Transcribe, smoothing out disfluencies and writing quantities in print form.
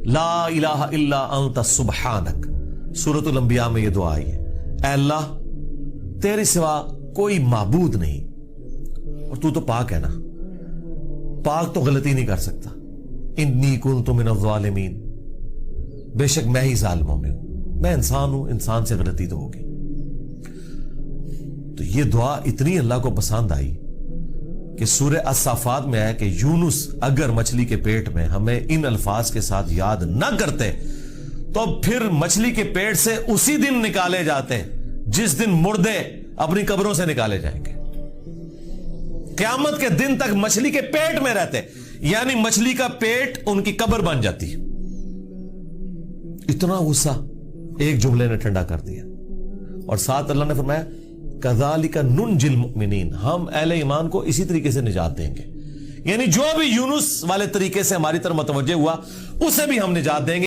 لا الہ الا انت سبحانک، سورۃ الانبیاء میں یہ دعا آئی ہے، اے اللہ تیرے سوا کوئی معبود نہیں اور تو پاک ہے نا، پاک تو غلطی نہیں کر سکتا، انی کنت من الظالمین، بے شک میں ہی ظالموں میں ہوں، میں انسان ہوں، انسان سے غلطی تو ہوگی۔ تو یہ دعا اتنی اللہ کو پسند آئی کہ سورہ الصافات میں ہے کہ یونس اگر مچھلی کے پیٹ میں ہمیں ان الفاظ کے ساتھ یاد نہ کرتے تو پھر مچھلی کے پیٹ سے اسی دن نکالے جاتے جس دن مردے اپنی قبروں سے نکالے جائیں گے، قیامت کے دن تک مچھلی کے پیٹ میں رہتے، یعنی مچھلی کا پیٹ ان کی قبر بن جاتی۔ اتنا غصہ ایک جملے نے ٹھنڈا کر دیا، اور ساتھ اللہ نے فرمایا کذالک ننجی المؤمنین، ہم اہل ایمان کو اسی طریقے سے نجات دیں گے، یعنی جو بھی یونس والے طریقے سے ہماری طرف متوجہ ہوا اسے بھی ہم نجات دیں گے۔